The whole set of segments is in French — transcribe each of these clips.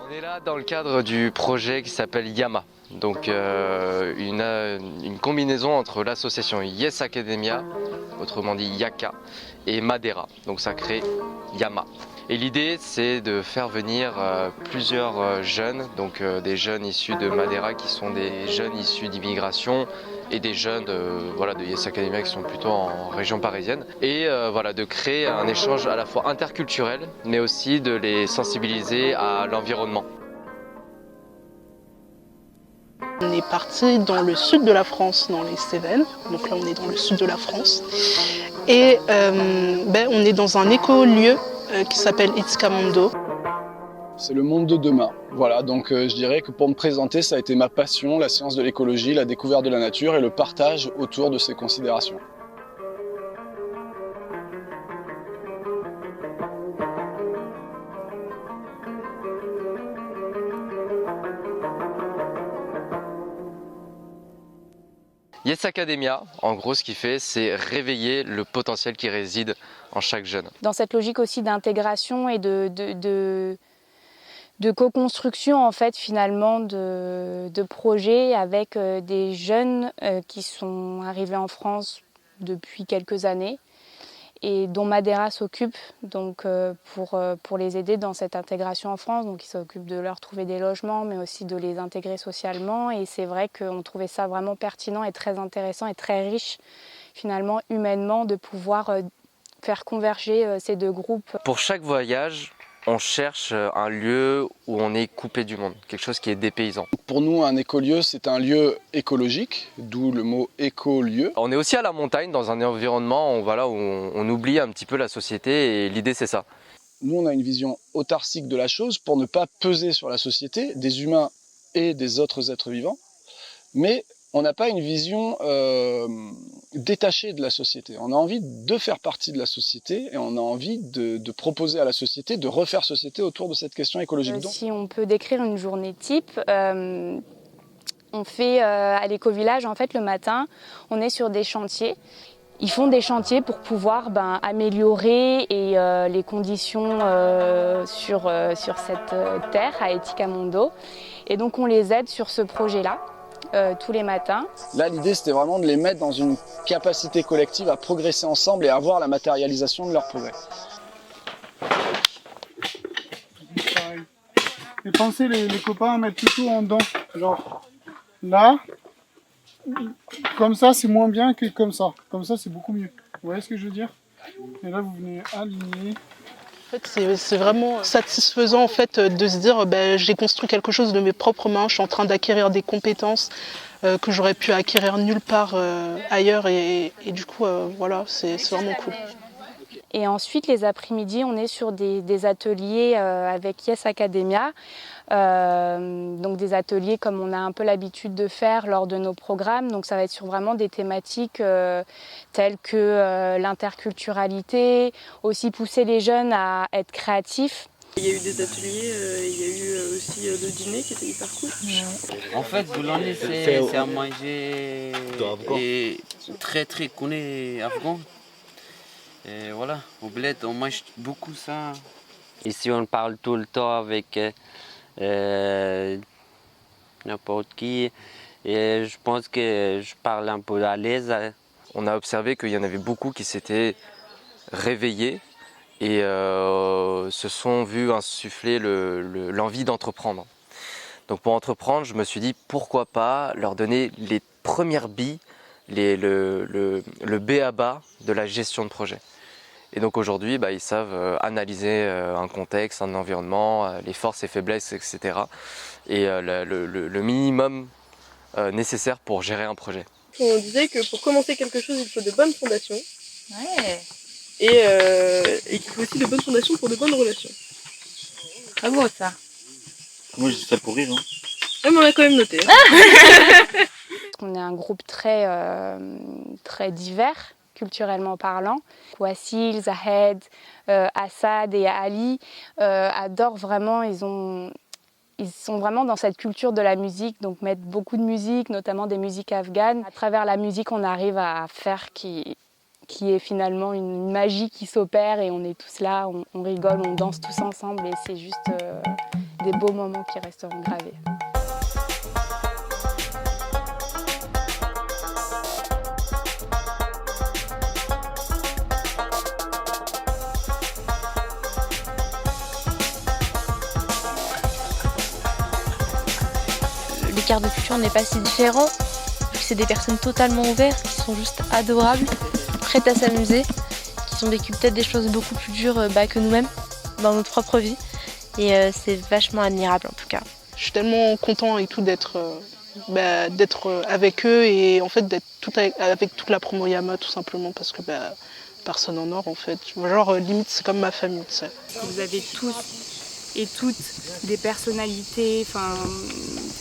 On est là dans le cadre du projet qui s'appelle Yama, donc une combinaison entre l'association Yes Academia, autrement dit Yaka, et Madera, donc ça crée Yama. Et l'idée c'est de faire venir plusieurs jeunes, donc des jeunes issus de Madera qui sont des jeunes issus d'immigration et des jeunes de Yes Academia qui sont plutôt en région parisienne. Et voilà, de créer un échange à la fois interculturel mais aussi de les sensibiliser à l'environnement. On est parti dans le sud de la France, dans les Cévennes. Donc là, on est dans le sud de la France. Et on est dans un écolieu qui s'appelle Itzkamondo. C'est le monde de demain. Voilà, donc je dirais que pour me présenter, ça a été ma passion, la science de l'écologie, la découverte de la nature et le partage autour de ces considérations. Yes Academia, en gros, ce qu'il fait, c'est réveiller le potentiel qui réside en chaque jeune. Dans cette logique aussi d'intégration et de co-construction en fait finalement de projets avec des jeunes qui sont arrivés en France depuis quelques années et dont Madera s'occupe donc pour les aider dans cette intégration en France. Donc il s'occupe de leur trouver des logements mais aussi de les intégrer socialement, et c'est vrai qu'on trouvait ça vraiment pertinent et très intéressant et très riche finalement humainement de pouvoir faire converger ces deux groupes. Pour chaque voyage, on cherche un lieu où on est coupé du monde, quelque chose qui est dépaysant. Pour nous, un écolieu, c'est un lieu écologique, d'où le mot écolieu. On est aussi à la montagne, dans un environnement où on oublie un petit peu la société, et l'idée c'est ça. Nous, on a une vision autarcique de la chose pour ne pas peser sur la société, des humains et des autres êtres vivants, mais on n'a pas une vision détachée de la société. On a envie de faire partie de la société et on a envie de proposer à la société de refaire société autour de cette question écologique. Si on peut décrire une journée type, on fait à l'éco-village, en fait, le matin, on est sur des chantiers. Ils font des chantiers pour pouvoir améliorer les conditions sur cette terre à Itzkamondo. Et donc on les aide sur ce projet-là. Tous les matins. Là, l'idée, c'était vraiment de les mettre dans une capacité collective à progresser ensemble et à voir la matérialisation de leur progrès. Et pensez les copains à mettre plutôt en dents. Genre là, comme ça, c'est moins bien que comme ça. Comme ça, c'est beaucoup mieux. Vous voyez ce que je veux dire? Et là, vous venez aligner. En fait, c'est vraiment satisfaisant en fait, de se dire j'ai construit quelque chose de mes propres mains, je suis en train d'acquérir des compétences que j'aurais pu acquérir nulle part ailleurs, et du coup voilà, c'est vraiment cool. Et ensuite, les après-midi, on est sur des ateliers avec Yes Academia. Donc des ateliers comme on a un peu l'habitude de faire lors de nos programmes. Donc ça va être sur vraiment des thématiques telles que l'interculturalité, aussi pousser les jeunes à être créatifs. Il y a eu des ateliers, il y a eu aussi le dîner qui était hyper cool. En fait, boulangerie, c'est à manger et très très connu afghan. Et voilà, au bled, on mange beaucoup ça. Ici, on parle tout le temps avec n'importe qui. Et je pense que je parle un peu à l'aise. On a observé qu'il y en avait beaucoup qui s'étaient réveillés et se sont vus insuffler l'envie d'entreprendre. Donc pour entreprendre, je me suis dit pourquoi pas leur donner les premières billes, le b.a.-ba de la gestion de projet. Et donc aujourd'hui, ils savent analyser un contexte, un environnement, les forces et faiblesses, etc. Et le minimum nécessaire pour gérer un projet. On disait que pour commencer quelque chose, il faut de bonnes fondations. Ouais. Et qu'il faut aussi de bonnes fondations pour de bonnes relations. Très beau ça. Moi je dis ça pour rire. Hein. Ah, mais on l'a quand même noté. On est un groupe très divers, culturellement parlant. Wassil, Zahed, Assad et Ali adorent vraiment, ils sont vraiment dans cette culture de la musique, donc mettent beaucoup de musique, notamment des musiques afghanes. À travers la musique, on arrive à faire qui qu'il y ait finalement une magie qui s'opère et on est tous là, on rigole, on danse tous ensemble et c'est juste des beaux moments qui resteront gravés. L'écart de culture n'est pas si différent, vu que c'est des personnes totalement ouvertes, qui sont juste adorables, prêtes à s'amuser, qui ont vécu peut-être des choses beaucoup plus dures que nous-mêmes dans notre propre vie. Et c'est vachement admirable en tout cas. Je suis tellement content et tout d'être avec eux et en fait d'être avec toute la promo Yama tout simplement parce que personne en or en fait. Genre limite c'est comme ma famille, tu sais. Vous avez tous et toutes des personnalités,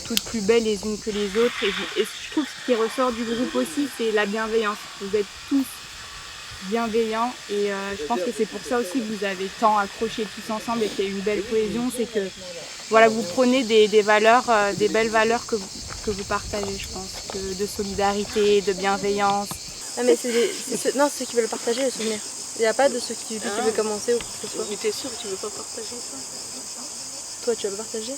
toutes plus belles les unes que les autres. Et je trouve que ce qui ressort du groupe aussi, c'est la bienveillance. Vous êtes tous bienveillants et je pense que c'est pour ça aussi que vous avez tant accroché tous ensemble et qu'il y a une belle cohésion. C'est que voilà, vous prenez des valeurs, des belles valeurs que vous partagez, je pense, de solidarité, de bienveillance. Ah mais c'est ceux qui veulent partager les souvenirs. Il n'y a pas de ceux qui veulent commencer ou quoi que ce soit. Mais t'es sûr que tu veux pas partager ça? Toi tu vas partager?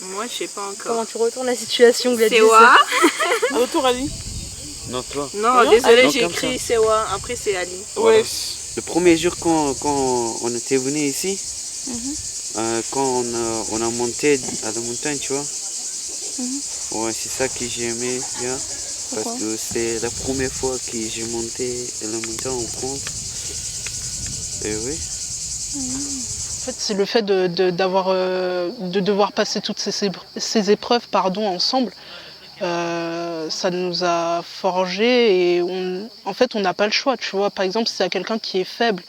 Moi je sais pas encore. Comment tu retournes la situation, Gladys? Sewa. À votre tour, Ali. Non, toi. Non, désolé, non, j'ai écrit Sewa, après c'est Ali. Voilà. Ouais. Le premier jour quand on était venu ici, quand on a monté à la montagne, tu vois. Ouais, c'est ça que j'ai aimé bien. Parce que c'est la première fois que j'ai monté la montagne en France. Et oui. En fait, c'est le fait de devoir passer toutes ces épreuves ensemble. Ça nous a forgé et en fait, on n'a pas le choix. Tu vois, par exemple, s'il y a quelqu'un qui est faible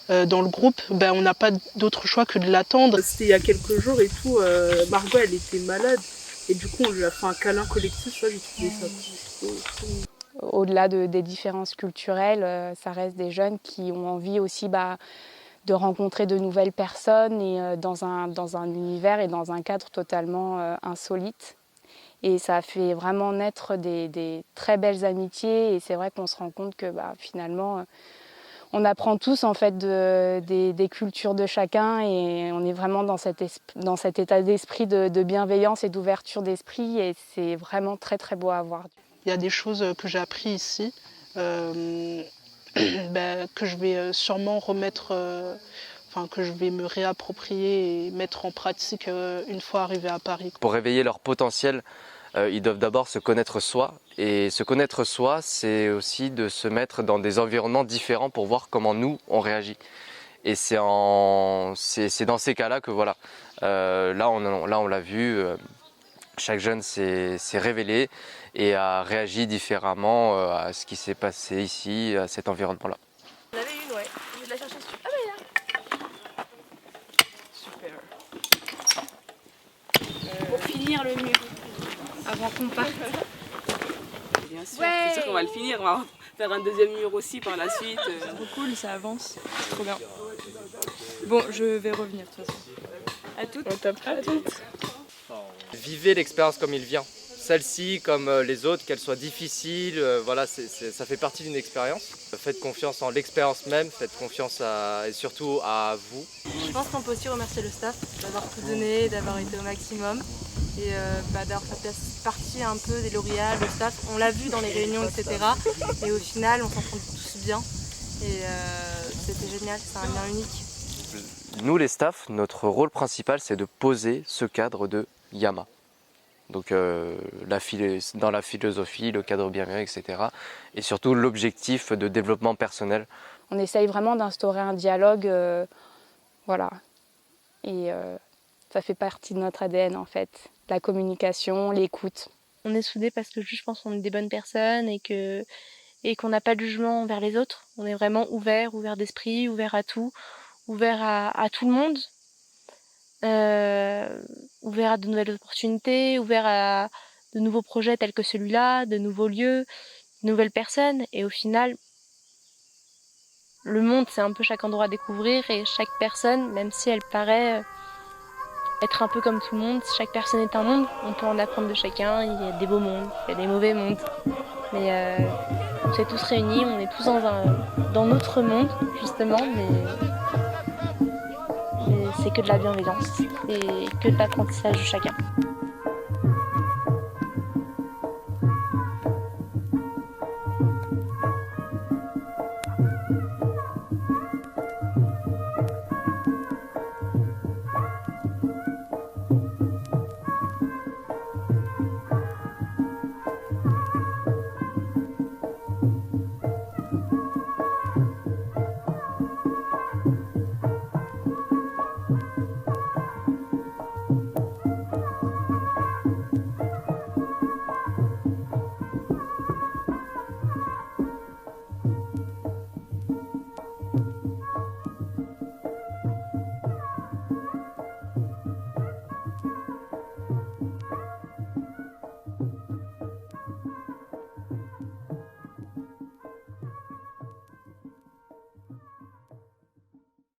dans le groupe, on n'a pas d'autre choix que de l'attendre. C'était il y a quelques jours et tout, Margot, elle était malade. Et du coup, on lui a fait un câlin collectif, ça, j'ai trouvé ça cool. Au-delà des différences culturelles, ça reste des jeunes qui ont envie aussi de rencontrer de nouvelles personnes et dans un univers et dans un cadre totalement insolite. Et ça a fait vraiment naître des très belles amitiés et c'est vrai qu'on se rend compte que finalement on apprend tous en fait des cultures de chacun et on est vraiment dans cet état d'esprit de bienveillance et d'ouverture d'esprit et c'est vraiment très très beau à voir. Il y a des choses que j'ai apprises ici que je vais sûrement remettre, que je vais me réapproprier et mettre en pratique une fois arrivé à Paris. Pour réveiller leur potentiel, ils doivent d'abord se connaître soi. Et se connaître soi, c'est aussi de se mettre dans des environnements différents pour voir comment nous, on réagit. Et c'est dans ces cas-là que voilà, là on l'a vu, chaque jeune s'est révélé et a réagi différemment à ce qui s'est passé ici, à cet environnement-là. On avait une, ouais. Je vais la chercher dessus. Ah bah il est là. Super. Pour finir le mur, avant qu'on parte. Bien sûr, c'est sûr qu'on va le finir, on va faire un deuxième mur aussi par la suite. C'est trop cool, ça avance, c'est trop bien. Bon, je vais revenir de toute façon. À toutes. À toutes. Vivez l'expérience comme il vient. Celle-ci, comme les autres, qu'elle soit difficile, voilà, ça fait partie d'une expérience. Faites confiance en l'expérience même, faites confiance et surtout à vous. Je pense qu'on peut aussi remercier le staff d'avoir tout donné, d'avoir été au maximum et d'avoir fait partie un peu des lauréats, le staff. On l'a vu dans les réunions, etc. Et au final, on s'entend tous bien et c'était génial, c'est un lien unique. Nous, les staffs, notre rôle principal, c'est de poser ce cadre de Yama. Donc dans la philosophie, le cadre bienveillant, etc. Et surtout l'objectif de développement personnel. On essaye vraiment d'instaurer un dialogue, voilà. Et ça fait partie de notre ADN en fait. La communication, l'écoute. On est soudés parce que je pense qu'on est des bonnes personnes et qu'on n'a pas de jugement envers les autres. On est vraiment ouvert d'esprit, ouvert à tout, ouvert à tout le monde. Ouvert à de nouvelles opportunités, ouvert à de nouveaux projets tels que celui-là, de nouveaux lieux, de nouvelles personnes. Et au final, le monde, c'est un peu chaque endroit à découvrir et chaque personne, même si elle paraît être un peu comme tout le monde. Chaque personne est un monde, on peut en apprendre de chacun. Il y a des beaux mondes, il y a des mauvais mondes. Mais on s'est tous réunis, on est tous dans notre monde justement, mais c'est que de la bienveillance et que de l'apprentissage de chacun.